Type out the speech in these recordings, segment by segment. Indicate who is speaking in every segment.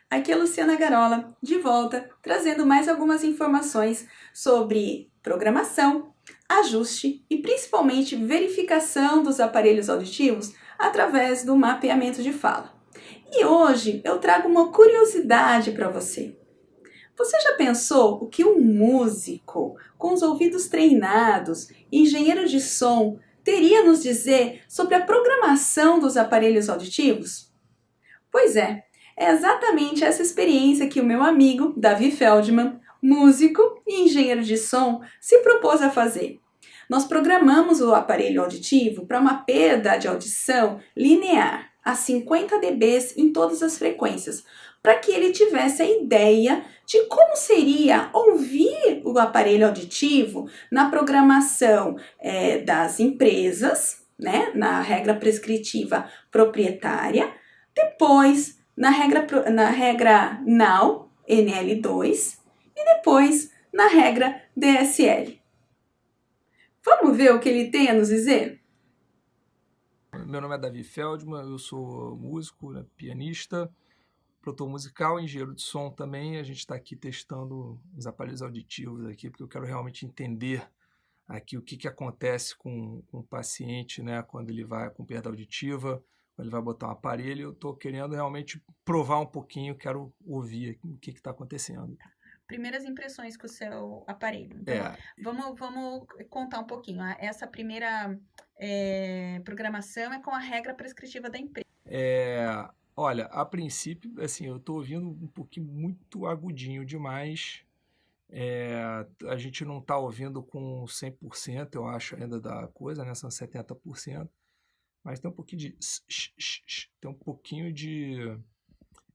Speaker 1: Aqui é Luciana Garola, de volta, trazendo mais algumas informações sobre programação, ajuste e principalmente verificação dos aparelhos auditivos através do mapeamento de fala. E hoje eu trago uma curiosidade para você. Você já pensou o que um músico com os ouvidos treinados, engenheiro de som, teria a nos dizer sobre a programação dos aparelhos auditivos? Pois é exatamente essa experiência que o meu amigo Davi Feldman, músico e engenheiro de som, se propôs a fazer. Nós programamos o aparelho auditivo para uma perda de audição linear a 50 dB em todas as frequências, para que ele tivesse a ideia de como seria ouvir o aparelho auditivo na programação das empresas, né, na regra prescritiva proprietária, depois na regra NAU, NL2, e depois na regra DSL. Vamos ver o que ele tem a nos dizer?
Speaker 2: Meu nome é Davi Feldman, eu sou músico, né, pianista, produtor musical, engenheiro de som também. A gente está aqui testando os aparelhos auditivos aqui, porque eu quero realmente entender aqui o que acontece com o paciente, né, quando ele vai com perda auditiva, quando ele vai botar um aparelho. Eu estou querendo realmente provar um pouquinho, quero ouvir o que está acontecendo.
Speaker 1: Primeiras impressões com o seu aparelho. Então,
Speaker 2: É,
Speaker 1: vamos contar um pouquinho. Essa primeira programação é com a regra prescritiva da empresa.
Speaker 2: olha, a princípio, assim, eu estou ouvindo um pouquinho muito agudinho demais. A gente não está ouvindo com 100%, eu acho, ainda da coisa, né? São 70%. Mas tem um pouquinho de... Tem um pouquinho de...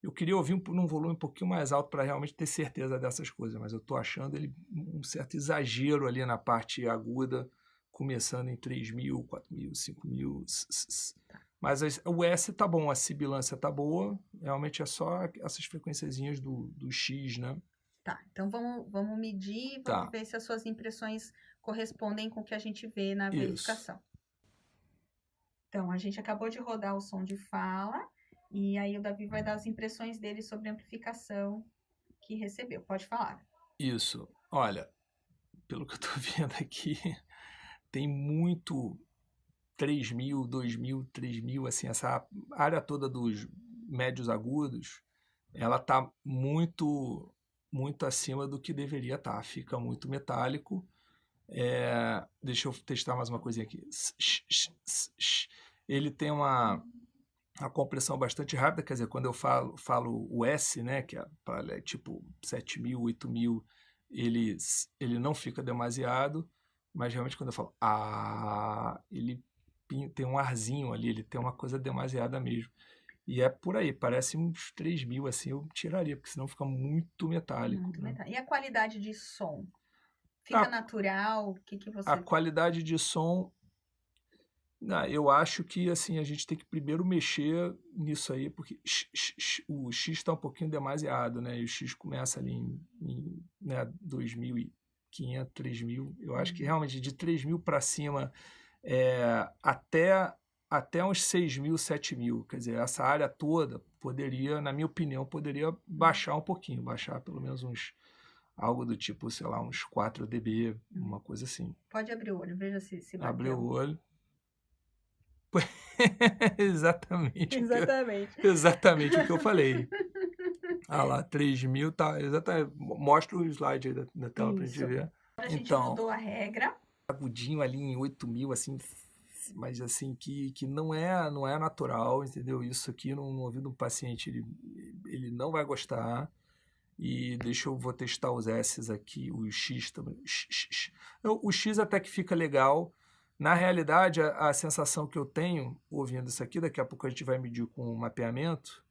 Speaker 2: Eu queria ouvir num volume um pouquinho mais alto para realmente ter certeza dessas coisas, mas eu estou achando ele um certo exagero ali na parte aguda, começando em 3.000, 4.000, 5.000. Mas o S tá bom, a sibilância tá boa, realmente é só essas frequenciazinhas do X, né?
Speaker 1: Tá, então vamos medir, vamos ver se as suas impressões correspondem com o que a gente vê na verificação. Então, a gente acabou de rodar o som de fala, e aí o Davi vai dar as impressões dele sobre a amplificação que recebeu. Pode falar.
Speaker 2: Isso. Olha, pelo que eu tô vendo aqui, tem muito 3.000, 2.000, 3.000, assim, essa área toda dos médios agudos, ela tá muito, muito acima do que deveria estar. Fica muito metálico. Deixa eu testar mais uma coisinha aqui. Ele tem uma compressão bastante rápida, quer dizer, quando eu falo o S, né, que é tipo 7.000, 8.000, ele não fica demasiado, mas realmente quando eu falo ele tem um arzinho ali, ele tem uma coisa demasiada mesmo. E é por aí, parece uns 3.000, assim, eu tiraria, porque senão fica muito metálico.
Speaker 1: Muito
Speaker 2: né?
Speaker 1: metálico. E a qualidade de som? Fica natural? O que você...
Speaker 2: A qualidade de som, eu acho que assim a gente tem que primeiro mexer nisso aí, porque o X está um pouquinho demasiado, né? E o X começa ali em né, 2.500, 3.000. Eu acho que realmente de 3.000 para cima até uns 6.000, 7.000. Quer dizer, essa área toda poderia, na minha opinião, poderia baixar um pouquinho, baixar pelo menos algo do tipo, sei lá, uns 4 dB, uma coisa assim.
Speaker 1: Pode abrir o olho, veja se bateu.
Speaker 2: Abrir o olho. Exatamente.
Speaker 1: Exatamente.
Speaker 2: Exatamente o que eu falei. Ah lá, 3.000, tá, exatamente. Mostra o slide aí da tela pra gente ver.
Speaker 1: A gente mudou a regra.
Speaker 2: Agudinho ali em 8.000, assim, mas assim, que não é natural, entendeu? Isso aqui no ouvido do paciente, ele não vai gostar. E vou testar os S's aqui, o X também. O X até que fica legal. Na realidade, a sensação que eu tenho ouvindo isso aqui, daqui a pouco a gente vai medir com o mapeamento,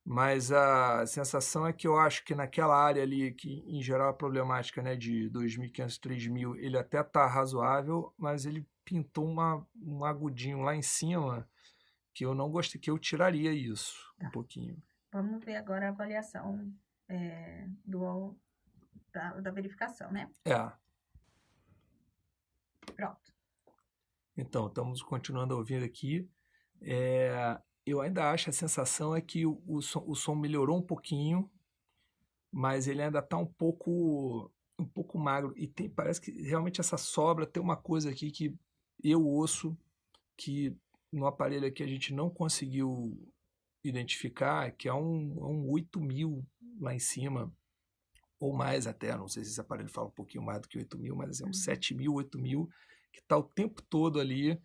Speaker 2: mas a sensação é que eu acho que naquela área ali, que em geral é problemática, né, de 2.500, 3.000, ele até está razoável, mas ele pintou um agudinho lá em cima que eu não gostei, que eu tiraria isso um pouquinho.
Speaker 1: Vamos ver agora a avaliação da verificação, né? Pronto.
Speaker 2: Então, estamos continuando a ouvir aqui. eu ainda acho, a sensação é que o som melhorou um pouquinho, mas ele ainda está um pouco magro. E parece que realmente essa sobra tem uma coisa aqui que eu ouço, que no aparelho aqui a gente não conseguiu identificar, que é um 8000 lá em cima, ou mais até, não sei se esse aparelho fala um pouquinho mais do que 8000, mas é um 7000, 8000, que está o tempo todo ali,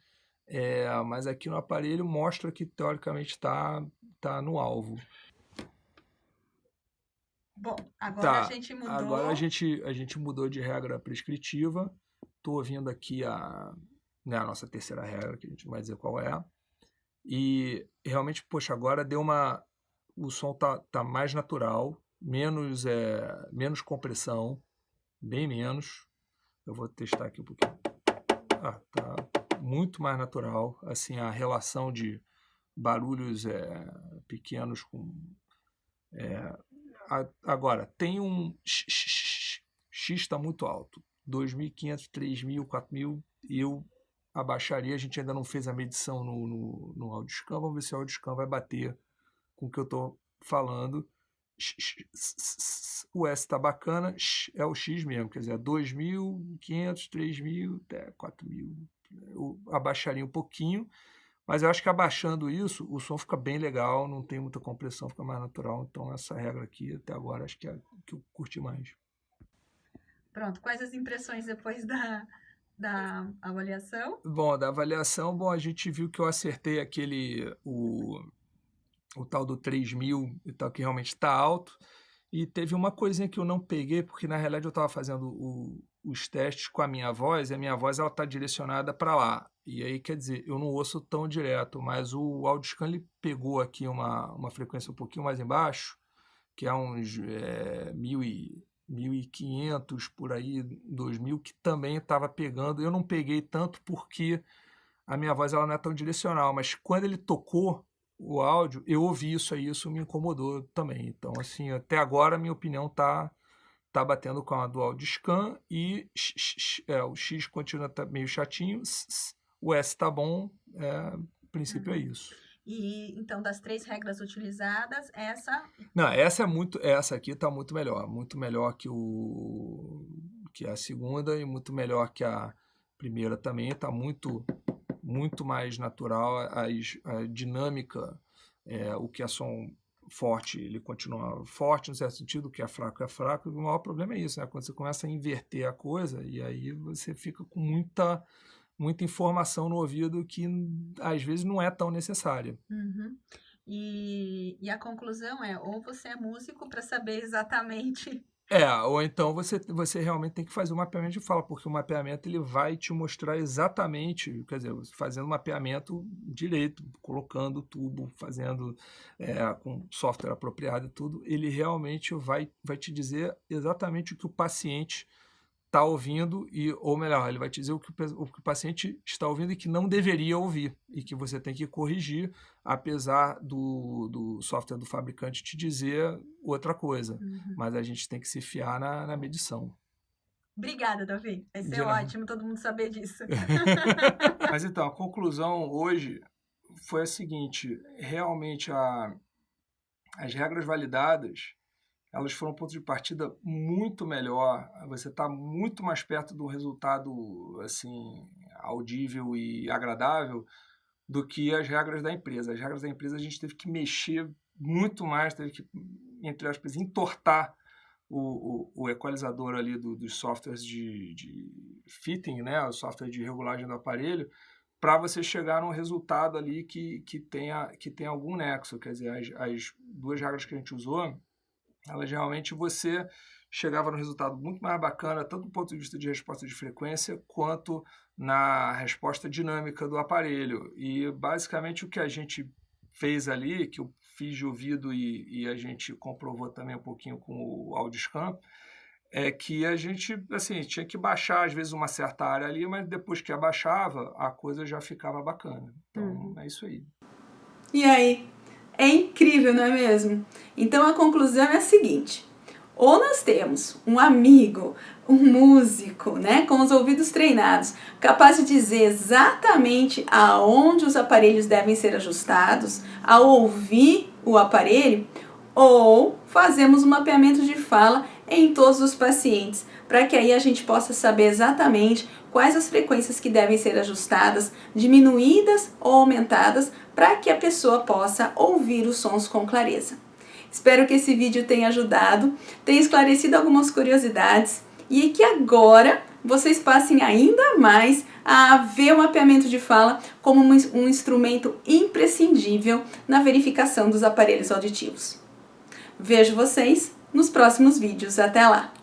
Speaker 2: mas aqui no aparelho mostra que teoricamente está no alvo.
Speaker 1: Bom, agora a gente mudou.
Speaker 2: Agora a gente mudou de regra prescritiva. Estou ouvindo aqui a nossa terceira regra, que a gente não vai dizer qual é. E realmente, poxa, agora o som tá mais natural, menos compressão, bem menos. Eu vou testar aqui um pouquinho. Tá muito mais natural. Assim, a relação de barulhos pequenos com... Agora, tem um X está muito alto. 2.500, 3.000, 4.000, eu abaixaria. A gente ainda não fez a medição no AudioScan. Vamos ver se o AudioScan vai bater com o que eu estou falando. O S está bacana, é o X mesmo, quer dizer, 2.500, 3.000, 4.000. Eu abaixaria um pouquinho, mas eu acho que abaixando isso, o som fica bem legal, não tem muita compressão, fica mais natural. Então essa regra aqui, até agora, acho que é a que eu curti mais.
Speaker 1: Pronto, quais as impressões depois da avaliação?
Speaker 2: Bom, da avaliação, a gente viu que eu acertei o tal do 3.000 e tal, que realmente está alto. E teve uma coisinha que eu não peguei, porque na realidade eu estava fazendo os testes com a minha voz, e a minha voz ela está direcionada para lá. E aí, quer dizer, eu não ouço tão direto, mas o AudioScan ele pegou aqui uma frequência um pouquinho mais embaixo, que é uns 1.500 por aí, 2.000, que também estava pegando. Eu não peguei tanto porque a minha voz ela não é tão direcional, mas quando ele tocou o áudio, eu ouvi isso aí, isso me incomodou também. Então, assim, até agora a minha opinião tá batendo com a do AudioScan e o X continua meio chatinho, o S tá bom, no princípio é isso.
Speaker 1: E então, das 3 regras utilizadas, essa...
Speaker 2: Não, essa aqui tá muito melhor que a segunda e muito melhor que a primeira também, tá muito mais natural, a dinâmica, o que é som forte, ele continua forte no certo sentido, o que é fraco, e o maior problema é isso, né? Quando você começa a inverter a coisa, e aí você fica com muita informação no ouvido que às vezes não é tão necessária.
Speaker 1: E a conclusão é, ou você é músico para saber exatamente...
Speaker 2: Ou então você realmente tem que fazer um mapeamento de fala, porque o mapeamento ele vai te mostrar exatamente, quer dizer, fazendo o mapeamento direito, colocando o tubo, fazendo com software apropriado e tudo, ele realmente vai te dizer exatamente o que o paciente está ouvindo, ou melhor, ele vai te dizer o que o paciente está ouvindo e que não deveria ouvir, e que você tem que corrigir, apesar do software do fabricante te dizer outra coisa. Mas a gente tem que se fiar na medição.
Speaker 1: Obrigada, Davi. Vai ser ótimo todo mundo saber disso.
Speaker 2: Mas então, a conclusão hoje foi a seguinte, realmente as regras validadas, elas foram um ponto de partida muito melhor, você está muito mais perto do resultado assim, audível e agradável do que as regras da empresa. As regras da empresa a gente teve que mexer muito mais, teve que, entre aspas, entortar o equalizador ali dos softwares de fitting, né, o software de regulagem do aparelho, para você chegar num resultado ali que tenha algum nexo. Quer dizer, as 2 regras que a gente usou, elas realmente você chegava no resultado muito mais bacana, tanto do ponto de vista de resposta de frequência, quanto na resposta dinâmica do aparelho. E basicamente o que a gente fez ali, que eu fiz de ouvido e a gente comprovou também um pouquinho com o AudioScan, é que a gente assim, tinha que baixar às vezes uma certa área ali, mas depois que abaixava, a coisa já ficava bacana. Então é isso aí.
Speaker 1: E aí? É incrível, não é mesmo? Então a conclusão é a seguinte: Ou nós temos um amigo, um músico, né, com os ouvidos treinados, capaz de dizer exatamente aonde os aparelhos devem ser ajustados ao ouvir o aparelho, ou fazemos um mapeamento de fala em todos os pacientes, para que aí a gente possa saber exatamente quais as frequências que devem ser ajustadas, diminuídas ou aumentadas, para que a pessoa possa ouvir os sons com clareza. Espero que esse vídeo tenha ajudado, tenha esclarecido algumas curiosidades e que agora vocês passem ainda mais a ver o mapeamento de fala como um instrumento imprescindível na verificação dos aparelhos auditivos. Vejo vocês nos próximos vídeos. Até lá!